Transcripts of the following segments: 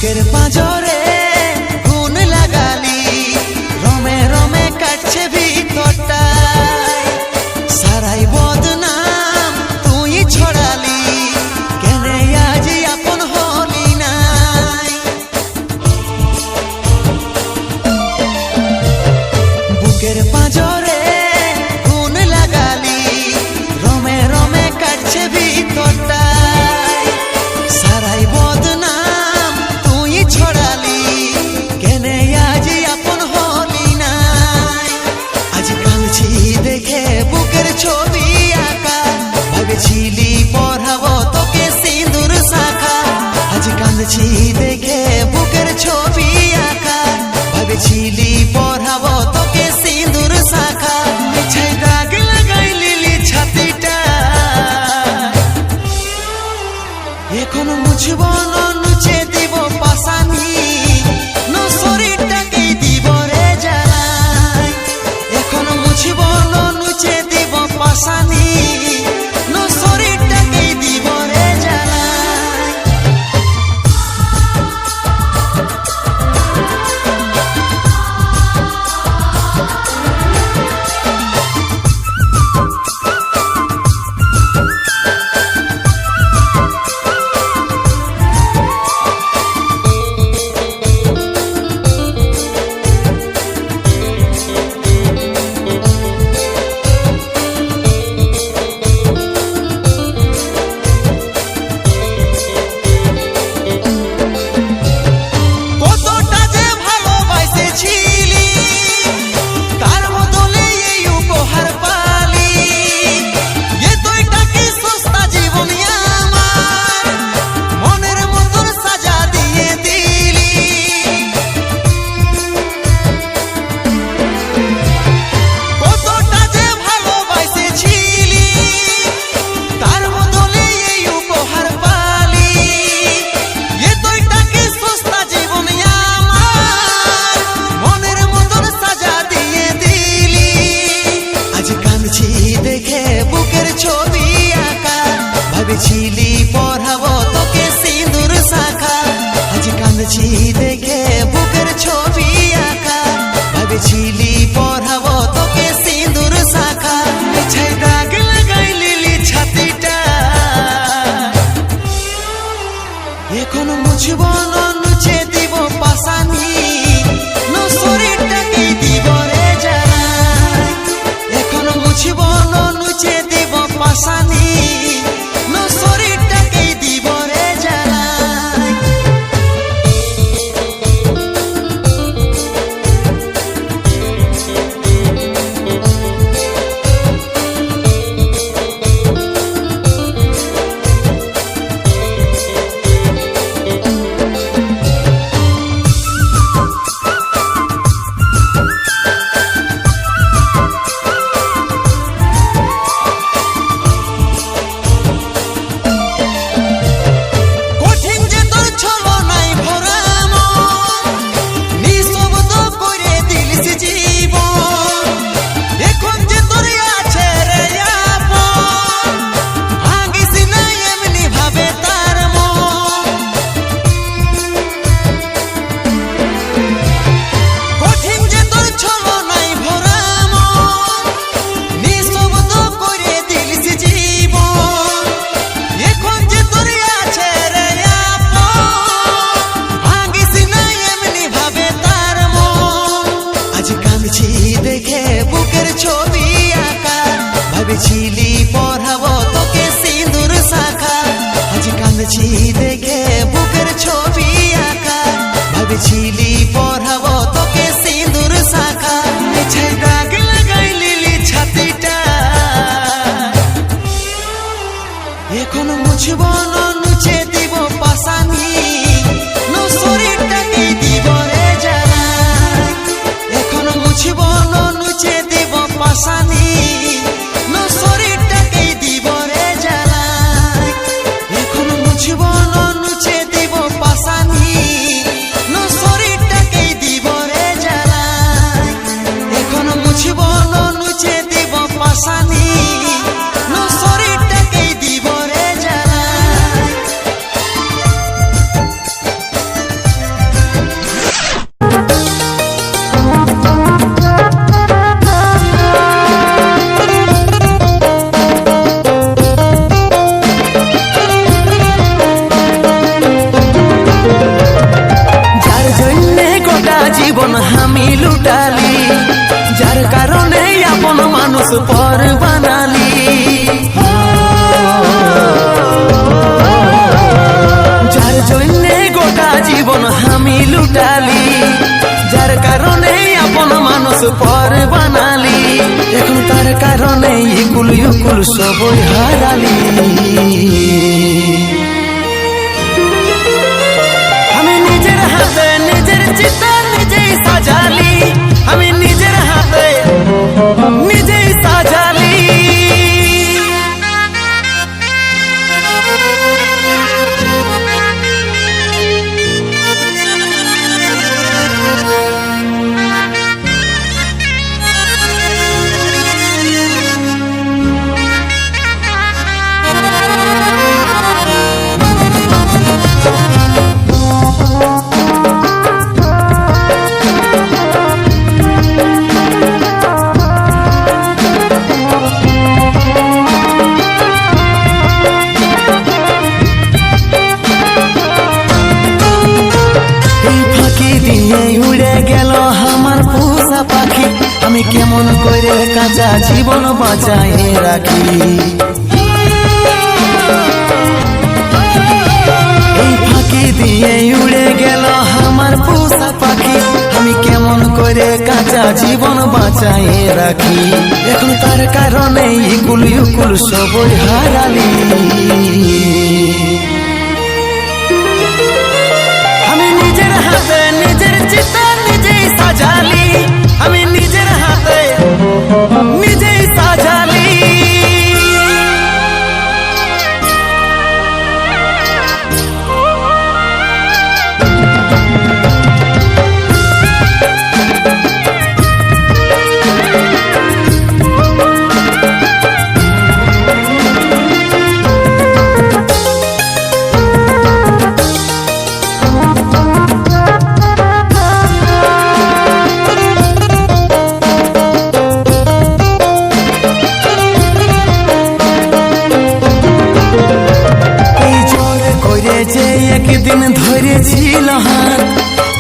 বুকের পাঁজরে গুণ লাগালি, রমে রমে কাটছে ভিতরটায়, সারাই বদনাম তুই ছড়ালি, কেনে আজ আপন হলি নাই। বুকের পাঁজরে গুণ লাগালি, রমে রমে কাটছে ভিতরটায়, সারাই বদনাম তুই ছড়ালি, কেনে আজ আপন হলি নাই। আজ কাঁদছি দেখে বুকের ছবি আঁকা, ভেবেছিলি পড়াবো তোকে সিঁদুর শাখা। আজ কাঁদছি দেখে বুকের ছবি আঁকা, ভেবেছিলি পড়াবো তোকে সিঁদুর শাখা। মিছে দাগ লাগাইলি ছাতিটা, এখন মুছব না নুচে দিব পাশানি, না শরীরটাকে দিব রে জ্বালাই। এখন মুছব না নুচে দিব পাশানি, না শরীরটাকে দিব রে জ্বালাই। ভেবেছিলি পড়াবো তোকে সিঁদুর শাখা। আজ কাঁদছি দেখে বুকের ছবি আঁকা, ভেবেছিলি পড়াবো তোকে সিঁদুর শাখা। মিছে দাগ লাগাইলি ছাতিটা, এখন মুছব না নুচে দিব পাশানি, না শরীরটাকে দিব রে জ্বালাই। এখন মুছব না নুচে দিব পাশানি, না শরীরটাকে দিব রে জ্বালাই। দেখে বুকের ছবি আঁকা, ভেবেছিলি পড়াবো তোকে সিঁদুর শাখা। আজ কাঁদছি দেখে বুকের ছবি আঁকা, ভেবেছিলি পড়াবো তোকে সিঁদুর শাখা। মিছে দাগ লাগাইলি ছাতিটা, এখন মুছব না নুচে দিব পাশানি, না শরীরটাকে দিব রে জ্বালাই। এখন মুছব না নুচে দিব পাশানি, না শরীরটাকে দিব রে জ্বালাই। এখন মুছব না নুচে দিব পাশানি, না শরীরটাকে দিব রে জ্বালাই। এখন মুছব না নুচে দিব পাশানি, না শরীরটাকে দিব রে জ্বালাই। ইকুল সবই হারালি। আমি নিজের হাতে নিজের চিতা নিজেই সাজালি, আমি নিজের হাতে নিজেই সাজালি। উড়ে গেল আমার পোষা পাখি, আমি কেমন করে কাঁচা জীবন বাঁচাই রাখি। এই ফাঁকি দিয়ে উড়ে গেল আমার পোষা পাখি, আমি কেমন করে কাঁচা জীবন বাঁচাই রাখি। এখন তার কারণে ইকুল ইকুল সবই হারালি। আমি নিজের হাতে নিজের চিতা নিজেই সাজালি, আমি নিজের হাতে নিজেই সাজালি। যে একদিন ধরেছিল হাত,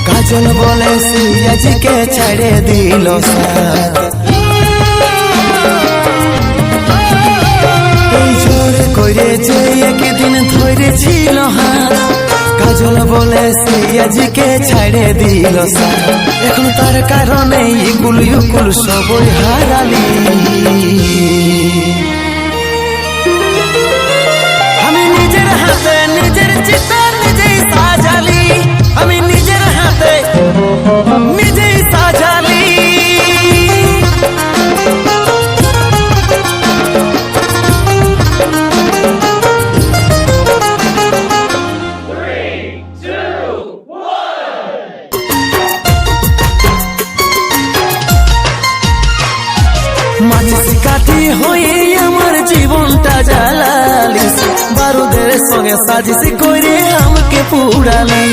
কাজল বলে সিয়াজিকে ছেড়ে দিল সাথ। এই জোর করে যে একদিন ধরেছিল হাত, কাজল বলে সিয়াজিকে ছেড়ে দিল সাথ। এখন তার কারণে ইকুল ইকুল সবই হারালি। আমি নিজের হাতে নিজের চিতা নিজেই সাজালি, আমি নিজের হাতে নিজেই সাজালি। মাঝি কাঠি হয়ে আমার জীবনটা জ্বালালিস, বারুদের সঙ্গে সাজিস করে আমাকে পুড়ালি।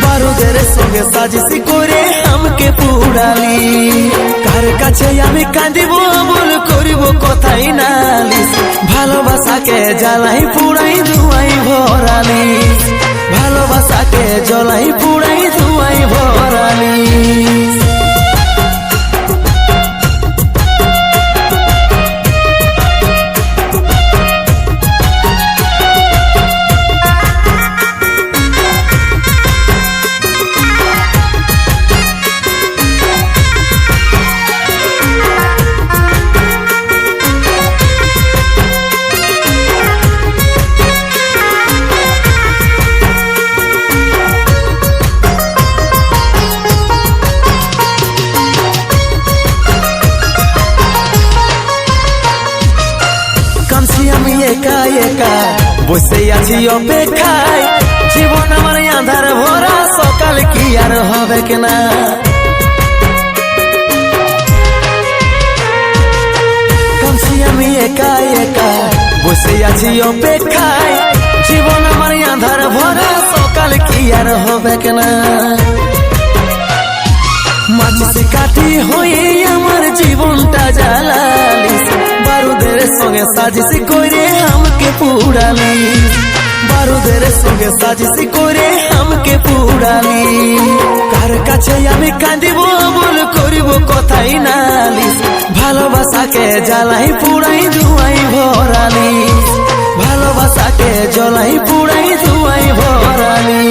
বারুদের সঙ্গে সাজিস করে আমাকে পুড়ালি। কার কাছে আমি কাঁদিব বল করিব কথাই নালিস, ভালোবাসাকে জ্বালাই পুড়াই ধুয়াই ভরালি। ভালোবাসাকে জ্বালাই পুড়াই ধুয়াই ভরালি। আমি একা একা বসে আছি অপেক্ষায়, জীবন আমার আঁধার ভরা, সকাল কি আর হবে কিনা। কাঁদছি আমি একা একা বসে আছি অপেক্ষায়, জীবন আমার আঁধার ভরা, সকাল কি আর হবে কিনা। মাঝি কাঠি হয়ে আমার জীবনটা জ্বালালিস, বারুদের সঙ্গে সাজিস করে আমাকে পুড়ালি। বারুদের সঙ্গে সাজিস করে আমাকে পুড়ালি। কার কাছে আমি কাঁদিব বল করিব কথাই নালিস, ভালোবাসাকে জ্বালাই পুড়াই ধুয়াই ভরালি। ভালোবাসাকে জ্বালাই পুড়াই ধুয়াই ভরালি।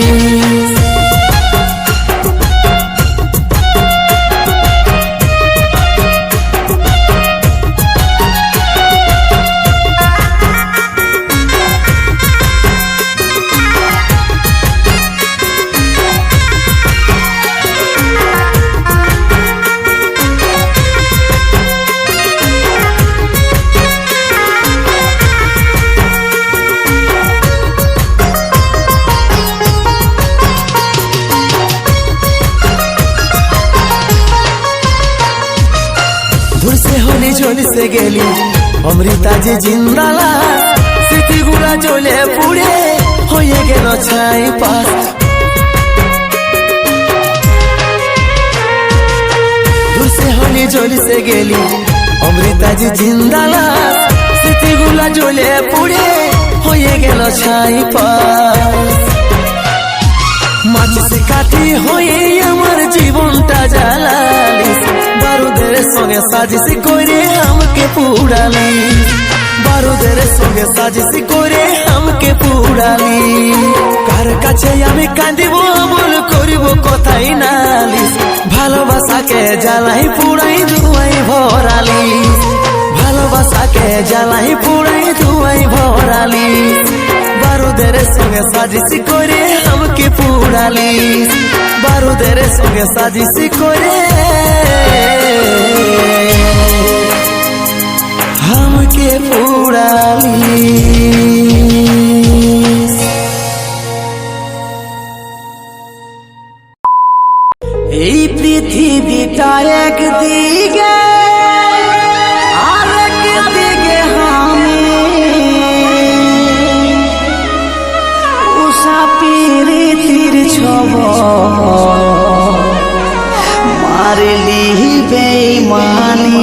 জ্বলিছে গেলি অমৃতা যে জিন্দালা স্মৃতিগুলা জ্বলে পুড়ে হয়ে গেল ছাই পাস দূরসে হলি জ্বলিছে গেলি অমৃতা যে জিন্দালা স্মৃতিগুলা জ্বলে পুড়ে হয়ে গেল ছাই পাস মাঝে কাঠি হয়ে আমার জীবনটা জ্বালালিস বারুদের সঙ্গে সাজিস করে আমাকে পুড়ালি বারুদের সঙ্গে সাজিস করে আমাকে পুড়ালি কার কাছে আমি কাঁদিব বল করিব কথাই নালিস ভালোবাসাকে জ্বালাই পুড়াই ধুয়াই ভরালি ভালোবাসাকে জ্বালাই পুড়াই ধুয়াই ভরালি বারুদের সঙ্গে সাজিস করে আমাকে পুড়ালি বারুদের সঙ্গে সাজিস করে আমাকে পুড়ালি এই পৃথিবীটা একদিকে আরেক দিকে পীড়িতির ছব মারলি বেঈমানি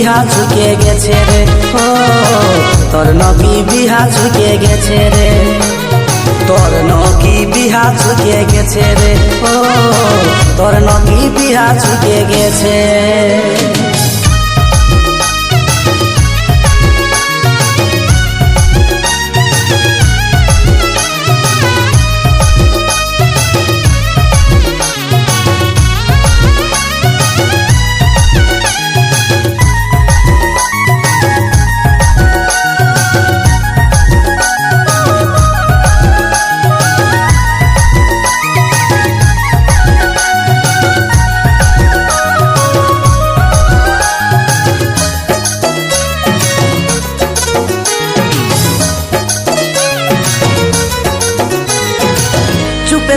বিহা ঝুঁকে গেছে রে ও তোর নকি বিহা ঝুঁকে গেছে রে তোর নকি বিহা ঝুঁকে গেছে রে ও তোর নকি বিহা ঝুঁকে গেছে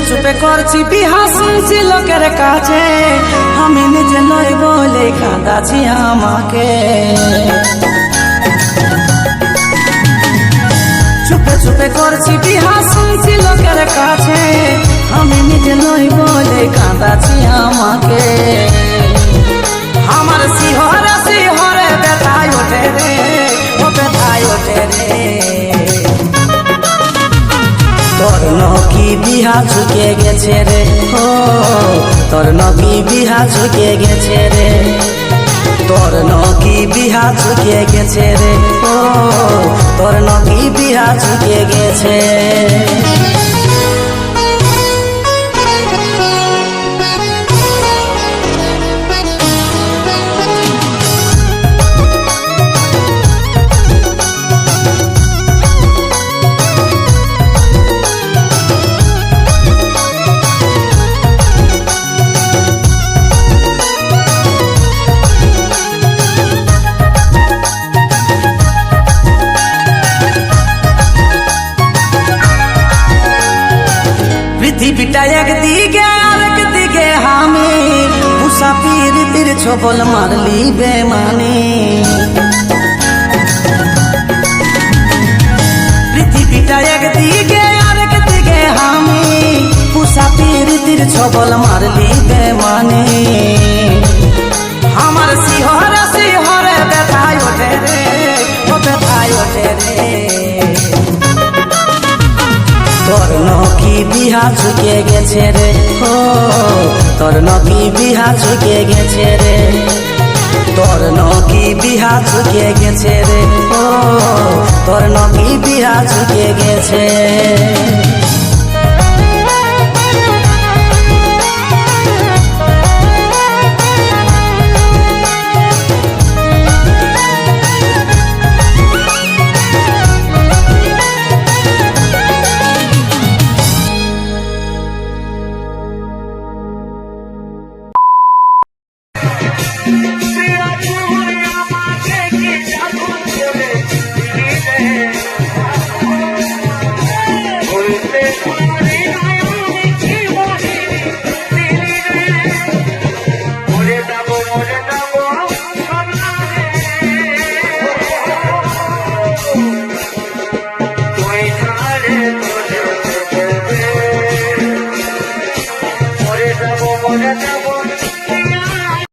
চুপে করছি বিহা শুনছি লোকের কাছে আমি নিজে নই বলে কাঁদাছি আমাকে চুপে করছি বিহা শুনছি লোকের কাছে আমি নিজে নই বলে কাঁদাছি আমাকে আমার শিহরে শিহরে ব্যথায় ওঠে রে ও ব্যথায় ওঠে রে তোর নকি বিহা ঝুঁকে গেছে রে ও তোর নকি বিহা ঝুঁকে গেছে রে তোর নকি বিহা ঝুঁকে গেছে রে ও তোর নকি বিহা ঝুঁকে গেছে পৃথিবীটা একদিকে আরেক দিকে আমি মুসাফির ছবল মারলি বেমানি পৃথিবীটা একদিকে আরেক দিকে আমি স্মৃতির ছবল মারলি বেমানে আমার শিহরে শিহরে ব্যথায় ওঠে রে, ও ব্যথায় ওঠে রে। তোর নকি বিহা ঝুঁকে গেছে রে, ও তোর নকি বিহা ঝুঁকে গেছে রে, তোর নকি বিহা ঝুঁকে গেছে রে, ও তোর নকি বিহা ঝুঁকে গেছে। More